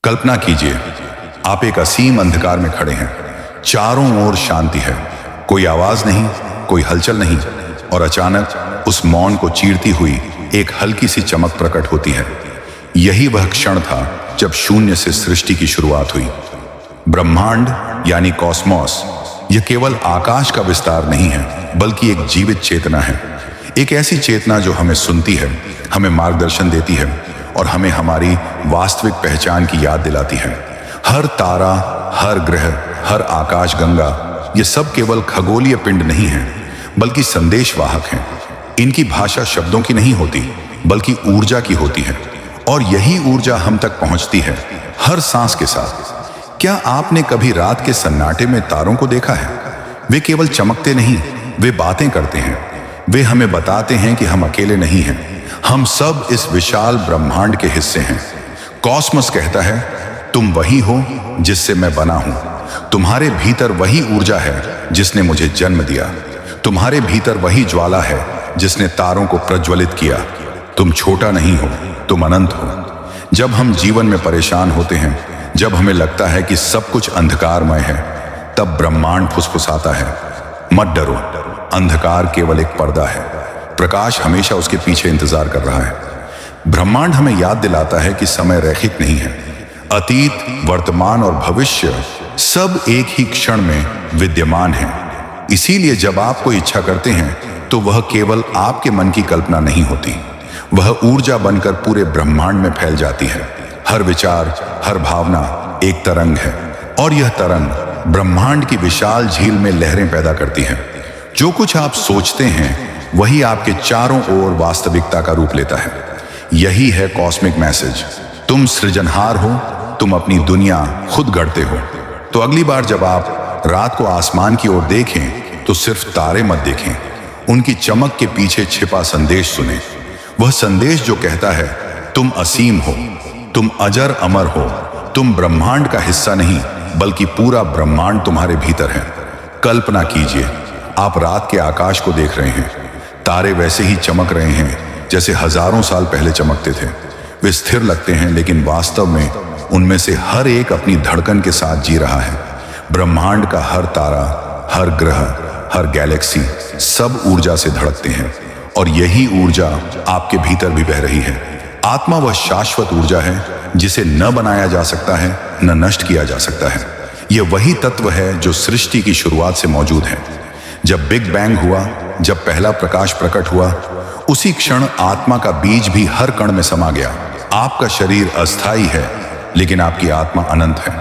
कल्पना कीजिए, आप एक असीम अंधकार में खड़े हैं। चारों ओर शांति है, कोई आवाज नहीं, कोई हलचल नहीं, और अचानक उस मौन को चीरती हुई एक हल्की सी चमक प्रकट होती है। यही वह क्षण था जब शून्य से सृष्टि की शुरुआत हुई। ब्रह्मांड यानी कॉस्मोस, यह केवल आकाश का विस्तार नहीं है, बल्कि एक जीवित चेतना है। एक ऐसी चेतना जो हमें सुनती है, हमें मार्गदर्शन देती है और हमें हमारी वास्तविक पहचान की याद दिलाती है। हर तारा, हर ग्रह, हर आकाश गंगा, ये सब केवल खगोलीय पिंड नहीं है, बल्कि संदेशवाहक हैं। इनकी भाषा शब्दों की नहीं होती, बल्कि ऊर्जा की होती है, और यही ऊर्जा हम तक पहुंचती है हर सांस के साथ। क्या आपने कभी रात के सन्नाटे में तारों को देखा है? वे केवल चमकते नहीं, वे बातें करते हैं। वे हमें बताते हैं कि हम अकेले नहीं हैं, हम सब इस विशाल ब्रह्मांड के हिस्से हैं। कॉस्मोस कहता है, तुम वही हो जिससे मैं बना हूं। तुम्हारे भीतर वही ऊर्जा है जिसने मुझे जन्म दिया। तुम्हारे भीतर वही ज्वाला है जिसने तारों को प्रज्वलित किया। तुम छोटा नहीं हो, तुम अनंत हो। जब हम जीवन में परेशान होते हैं, जब हमें लगता है कि सब कुछ अंधकारमय है, तब ब्रह्मांड फुसफुसाता है, मत डरो, अंधकार केवल एक पर्दा है, प्रकाश हमेशा उसके पीछे इंतजार कर रहा है। ब्रह्मांड हमें याद दिलाता है कि समय रैखिक नहीं है। अतीत, वर्तमान और भविष्य सब एक ही क्षण में विद्यमान है। इसीलिए जब आप कोई इच्छा करते हैं तो वह केवल आपके मन की कल्पना नहीं होती, वह ऊर्जा बनकर पूरे ब्रह्मांड में फैल जाती है। हर विचार, हर भावना एक तरंग है, और यह तरंग ब्रह्मांड की विशाल झील में लहरें पैदा करती है। जो कुछ आप सोचते हैं वही आपके चारों ओर वास्तविकता का रूप लेता है। यही है कॉस्मिक मैसेज। तुम सृजनहार हो, तुम अपनी दुनिया खुद गढ़ते हो। तो अगली बार जब आप रात को आसमान की ओर देखें तो सिर्फ तारे मत देखें, उनकी चमक के पीछे छिपा संदेश सुने। वह संदेश जो कहता है, तुम असीम हो, तुम अजर अमर हो, तुम ब्रह्मांड का हिस्सा नहीं, बल्कि पूरा ब्रह्मांड तुम्हारे भीतर है। कल्पना कीजिए, आप रात के आकाश को देख रहे हैं। तारे वैसे ही चमक रहे हैं जैसे हजारों साल पहले चमकते थे। वे स्थिर लगते हैं, लेकिन वास्तव में उनमें से हर एक अपनी धड़कन के साथ जी रहा है। ब्रह्मांड का हर तारा, हर ग्रह, हर गैलेक्सी सब ऊर्जा से धड़कते हैं, और यही ऊर्जा आपके भीतर भी बह रही है। आत्मा वह शाश्वत ऊर्जा है जिसे न बनाया जा सकता है, न नष्ट किया जा सकता है। यह वही तत्व है जो सृष्टि की शुरुआत से मौजूद है। जब बिग बैंग हुआ, जब पहला प्रकाश प्रकट हुआ, उसी क्षण आत्मा का बीज भी हर कण में समा गया। आपका शरीर अस्थायी है, लेकिन आपकी आत्मा अनंत है।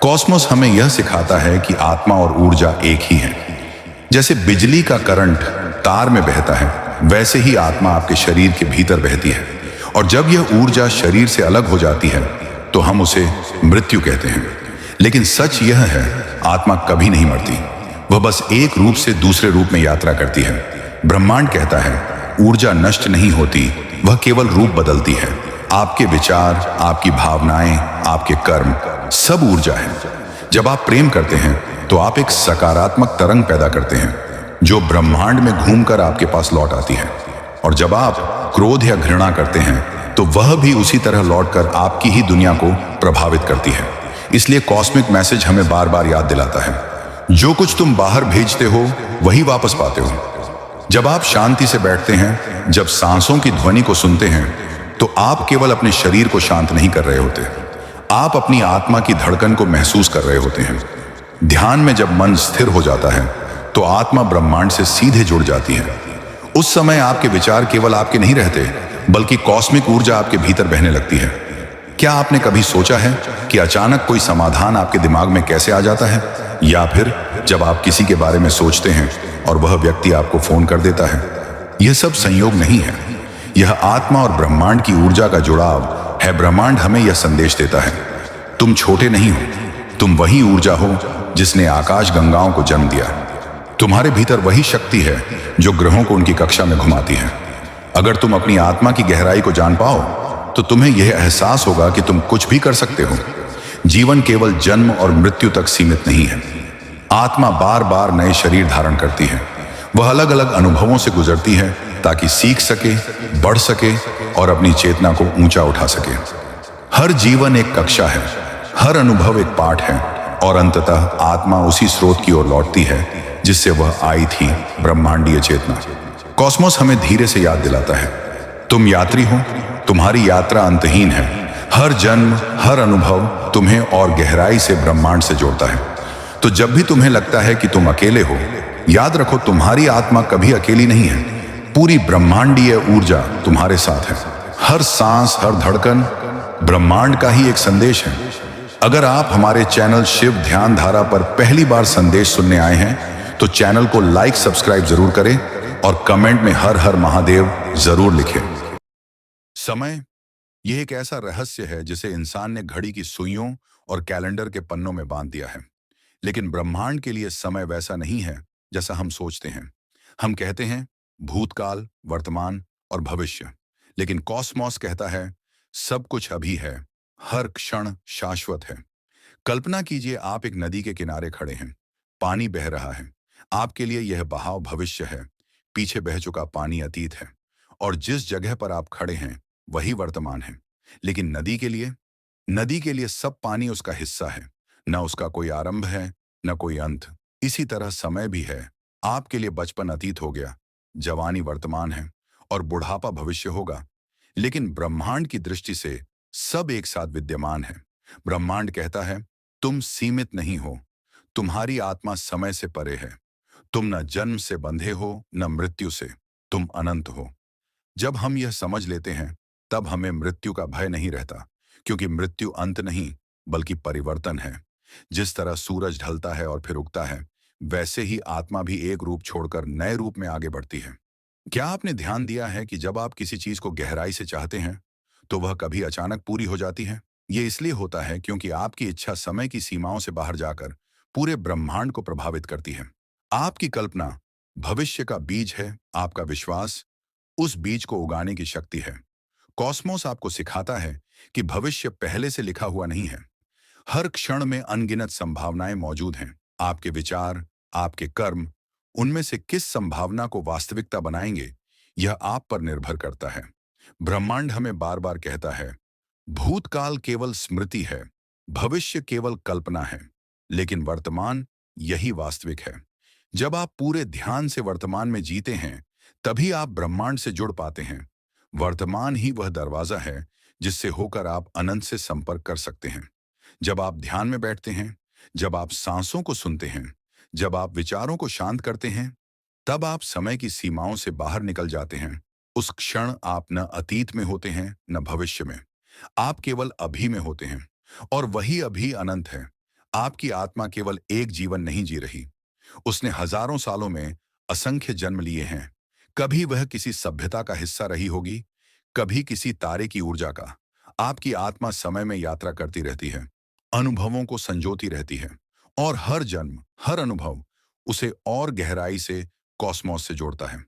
कॉस्मोस हमें यह सिखाता है कि आत्मा और ऊर्जा एक ही है। जैसे बिजली का करंट तार में बहता है, वैसे ही आत्मा आपके शरीर के भीतर बहती है, और जब यह ऊर्जा शरीर से अलग हो जाती है तो हम उसे मृत्यु कहते हैं। लेकिन सच यह है, आत्मा कभी नहीं मरती, वह बस एक रूप से दूसरे रूप में यात्रा करती है। ब्रह्मांड कहता है, ऊर्जा नष्ट नहीं होती, वह केवल रूप बदलती है। आपके विचार, आपकी भावनाएं, आपके कर्म सब ऊर्जा है। जब आप प्रेम करते हैं तो आप एक सकारात्मक तरंग पैदा करते हैं जो ब्रह्मांड में घूमकर आपके पास लौट आती है, और जब आप क्रोध या घृणा करते हैं तो वह भी उसी तरह लौटकर आपकी ही दुनिया को प्रभावित करती है। इसलिए कॉस्मिक मैसेज हमें बार बार याद दिलाता है, जो कुछ तुम बाहर भेजते हो वही वापस पाते हो। जब आप शांति से बैठते हैं, जब सांसों की ध्वनि को सुनते हैं, तो आप केवल अपने शरीर को शांत नहीं कर रहे होते, आप अपनी आत्मा की धड़कन को महसूस कर रहे होते हैं। ध्यान में जब मन स्थिर हो जाता है तो आत्मा ब्रह्मांड से सीधे जुड़ जाती है। उस समय आपके विचार केवल आपके नहीं रहते, बल्कि कॉस्मिक ऊर्जा आपके भीतर बहने लगती है। क्या आपने कभी सोचा है कि अचानक कोई समाधान आपके दिमाग में कैसे आ जाता है? या फिर जब आप किसी के बारे में सोचते हैं और वह व्यक्ति आपको फोन कर देता है? यह सब संयोग नहीं है, यह आत्मा और ब्रह्मांड की ऊर्जा का जुड़ाव है। ब्रह्मांड हमें यह संदेश देता है, तुम छोटे नहीं हो, तुम वही ऊर्जा हो जिसने आकाश गंगाओं को जन्म दिया। तुम्हारे भीतर वही शक्ति है जो ग्रहों को उनकी कक्षा में घुमाती है। अगर तुम अपनी आत्मा की गहराई को जान पाओ तो तुम्हें यह एहसास होगा कि तुम कुछ भी कर सकते हो। जीवन केवल जन्म और मृत्यु तक सीमित नहीं है। आत्मा बार बार नए शरीर धारण करती है, वह अलग अलग अनुभवों से गुजरती है ताकि सीख सके, बढ़ सके और अपनी चेतना को ऊंचा उठा सके। हर जीवन एक कक्षा है, हर अनुभव एक पाठ है, और अंततः आत्मा उसी स्रोत की ओर लौटती है जिससे वह आई थी, ब्रह्मांडीय चेतना। कॉस्मोस हमें धीरे से याद दिलाता है, तुम यात्री हो, तुम्हारी यात्रा अंतहीन है। हर जन्म, हर अनुभव तुम्हें और गहराई से ब्रह्मांड से जोड़ता है। तो जब भी तुम्हें लगता है कि तुम अकेले हो, याद रखो तुम्हारी आत्मा कभी अकेली नहीं है। पूरी ब्रह्मांडीय ऊर्जा तुम्हारे साथ है। हर सांस, हर धड़कन ब्रह्मांड का ही एक संदेश है। अगर आप हमारे चैनल शिव ध्यान धारा पर पहली बार संदेश सुनने आए हैं तो चैनल को लाइक सब्सक्राइब जरूर करें और कमेंट में हर हर महादेव जरूर लिखें। समय यह एक ऐसा रहस्य है जिसे इंसान ने घड़ी की सुइयों और कैलेंडर के पन्नों में बांध दिया है। लेकिन ब्रह्मांड के लिए समय वैसा नहीं है जैसा हम सोचते हैं। हम कहते हैं भूतकाल, वर्तमान और भविष्य, लेकिन कॉस्मोस कहता है सब कुछ अभी है, हर क्षण शाश्वत है। कल्पना कीजिए आप एक नदी के किनारे खड़े हैं, पानी बह रहा है। आपके लिए यह बहाव भविष्य है, पीछे बह चुका पानी अतीत है, और जिस जगह पर आप खड़े हैं वही वर्तमान है। लेकिन नदी के लिए सब पानी उसका हिस्सा है, न उसका कोई आरंभ है न कोई अंत। इसी तरह समय भी है। आपके लिए बचपन अतीत हो गया, जवानी वर्तमान है और बुढ़ापा भविष्य होगा। लेकिन ब्रह्मांड की दृष्टि से सब एक साथ विद्यमान है। ब्रह्मांड कहता है तुम सीमित नहीं हो, तुम्हारी आत्मा समय से परे है। तुम न जन्म से बंधे हो न मृत्यु से, तुम अनंत हो। जब हम यह समझ लेते हैं तब हमें मृत्यु का भय नहीं रहता, क्योंकि मृत्यु अंत नहीं बल्कि परिवर्तन है। जिस तरह सूरज ढलता है और फिर उगता है, वैसे ही आत्मा भी एक रूप छोड़कर नए रूप में आगे बढ़ती है। क्या आपने ध्यान दिया है कि जब आप किसी चीज को गहराई से चाहते हैं तो वह कभी अचानक पूरी हो जाती है? ये इसलिए होता है क्योंकि आपकी इच्छा समय की सीमाओं से बाहर जाकर पूरे ब्रह्मांड को प्रभावित करती है। आपकी कल्पना भविष्य का बीज है, आपका विश्वास उस बीज को उगाने की शक्ति है। कॉस्मोस आपको सिखाता है कि भविष्य पहले से लिखा हुआ नहीं है। हर क्षण में अनगिनत संभावनाएं मौजूद हैं। आपके विचार, आपके कर्म, उनमें से किस संभावना को वास्तविकता बनाएंगे, यह आप पर निर्भर करता है। ब्रह्मांड हमें बार बार कहता है भूतकाल केवल स्मृति है, भविष्य केवल कल्पना है, लेकिन वर्तमान यही वास्तविक है। जब आप पूरे ध्यान से वर्तमान में जीते हैं तभी आप ब्रह्मांड से जुड़ पाते हैं। वर्तमान ही वह दरवाजा है जिससे होकर आप अनंत से संपर्क कर सकते हैं। जब आप ध्यान में बैठते हैं, जब आप सांसों को सुनते हैं, जब आप विचारों को शांत करते हैं, तब आप समय की सीमाओं से बाहर निकल जाते हैं। उस क्षण आप न अतीत में होते हैं न भविष्य में, आप केवल अभी में होते हैं, और वही अभी अनंत है। आपकी आत्मा केवल एक जीवन नहीं जी रही, उसने हजारों सालों में असंख्य जन्म लिए हैं। कभी वह किसी सभ्यता का हिस्सा रही होगी, कभी किसी तारे की ऊर्जा का। आपकी आत्मा समय में यात्रा करती रहती है, अनुभवों को संजोती रहती है, और हर जन्म, हर अनुभव उसे और गहराई से कॉस्मोस से जोड़ता है।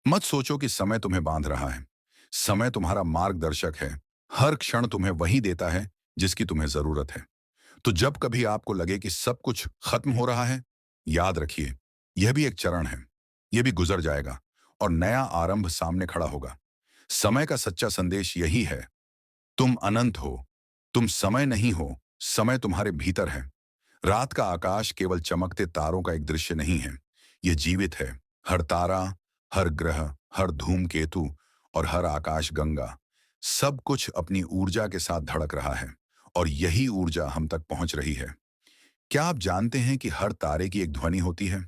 मत सोचो कि समय तुम्हें बांध रहा है। समय तुम्हारा मार्गदर्शक है, हर क्षण तुम्हें वही देता है जिसकी तुम्हें जरूरत है। तो जब कभी आपको लगे कि सब कुछ खत्म हो रहा है, याद रखिए यह भी एक चरण है, यह भी गुजर जाएगा और नया आरंभ सामने खड़ा होगा। समय का सच्चा संदेश यही है, तुम अनंत हो, तुम समय नहीं हो, समय तुम्हारे भीतर है। रात का आकाश केवल चमकते तारों का एक दृश्य नहीं है, यह जीवित है। हर तारा, हर ग्रह, हर धूमकेतु और हर आकाश गंगा, सब कुछ अपनी ऊर्जा के साथ धड़क रहा है, और यही ऊर्जा हम तक पहुंच रही है। क्या आप जानते हैं कि हर तारे की एक ध्वनि होती है?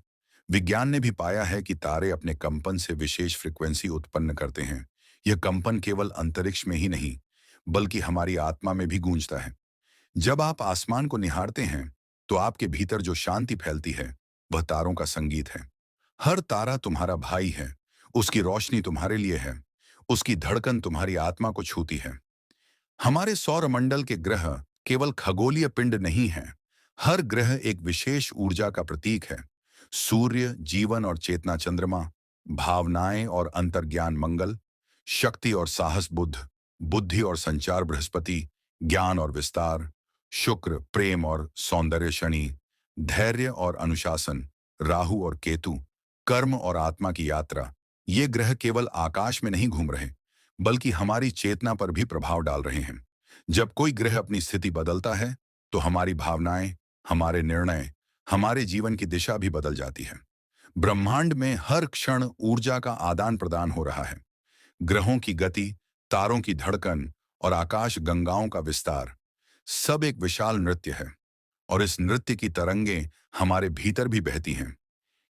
विज्ञान ने भी पाया है कि तारे अपने कंपन से विशेष फ्रिक्वेंसी उत्पन्न करते हैं। यह कंपन केवल अंतरिक्ष में ही नहीं बल्कि हमारी आत्मा में भी गूंजता है। जब आप आसमान को निहारते हैं तो आपके भीतर जो शांति फैलती है वह तारों का संगीत है। हर तारा तुम्हारा भाई है, उसकी रोशनी तुम्हारे लिए है, उसकी धड़कन तुम्हारी आत्मा को छूती है। हमारे सौरमंडल के ग्रह केवल खगोलीय पिंड नहीं हैं, हर ग्रह एक विशेष ऊर्जा का प्रतीक है। सूर्य जीवन और चेतना चंद्रमा, भावनाएं और अंतर्ज्ञान मंगल, शक्ति और साहस बुध, बुद्धि और संचार बृहस्पति, ज्ञान और विस्तार शुक्र, प्रेम और सौंदर्य शनि, धैर्य और अनुशासन राहु और केतु, कर्म और आत्मा की यात्रा। ये ग्रह केवल आकाश में नहीं घूम रहे बल्कि हमारी चेतना पर भी प्रभाव डाल रहे हैं। जब कोई ग्रह अपनी स्थिति बदलता है तो हमारी भावनाएं, हमारे निर्णय, हमारे जीवन की दिशा भी बदल जाती है। ब्रह्मांड में हर क्षण ऊर्जा का आदान प्रदान हो रहा है। ग्रहों की गति, तारों की धड़कन और आकाश गंगाओं का विस्तार, सब एक विशाल नृत्य है। और इस नृत्य की तरंगें हमारे भीतर भी बहती हैं।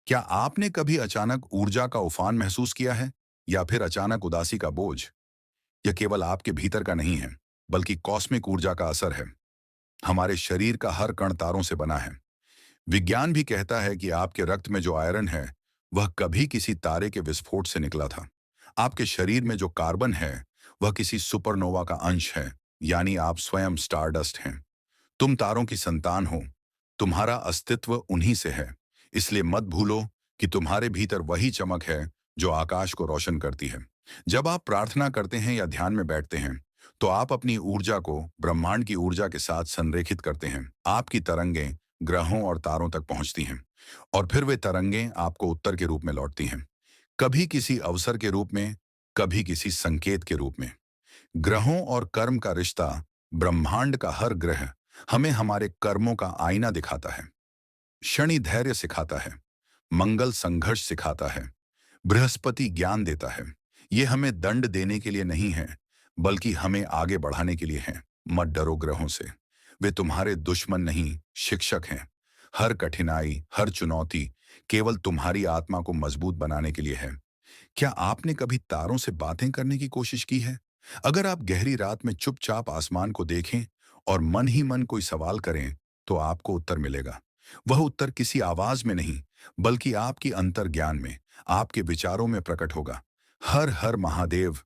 क्या आपने कभी अचानक ऊर्जा का उफान महसूस किया है, या फिर अचानक उदासी का बोझ? यह केवल आपके भीतर का नहीं है, बल्कि कॉस्मिक ऊर्जा का असर है। हमारे शरीर का हर कण तारों से बना है। विज्ञान भी कहता है कि आपके रक्त में जो आयरन है, वह कभी किसी तारे के विस्फोट से निकला था। आपके शरीर में जो कार्बन है, वह किसी सुपरनोवा का अंश है, यानी आप स्वयं स्टारडस्ट हैं। तुम तारों की संतान हो। तुम्हारा अस्तित्व उन्हीं से है। इसलिए मत भूलो कि तुम्हारे भीतर वही चमक है जो आकाश को रोशन करती है। जब आप प्रार्थना करते हैं या ध्यान में बैठते हैं, तो आप अपनी ऊर्जा को ब्रह्मांड की ऊर्जा के साथ संरेखित करते हैं। आपकी तरंगें ग्रहों और तारों तक पहुंचती हैं, और फिर वे तरंगें आपको उत्तर के रूप में लौटती हैं। कभी किसी अवसर के रूप में, कभी किसी संकेत के रूप में। ग्रहों और कर्म का रिश्ता। ब्रह्मांड का हर ग्रह हमें हमारे कर्मों का आईना दिखाता है। शनि धैर्य सिखाता है, मंगल संघर्ष सिखाता है, बृहस्पति ज्ञान देता है। ये हमें दंड देने के लिए नहीं है, बल्कि हमें आगे बढ़ाने के लिए है। मत डरो ग्रहों से। वे तुम्हारे दुश्मन नहीं, शिक्षक हैं। हर कठिनाई, हर चुनौती केवल तुम्हारी आत्मा को मजबूत बनाने के लिए है। क्या आपने कभी तारों से बातें करने की कोशिश की है? अगर आप गहरी रात में चुपचाप आसमान को देखें और मन ही मन कोई सवाल करें, तो आपको उत्तर मिलेगा। वह उत्तर किसी आवाज में नहीं, बल्कि आपकी अंतर्ज्ञान में, आपके विचारों में प्रकट होगा। हर हर महादेव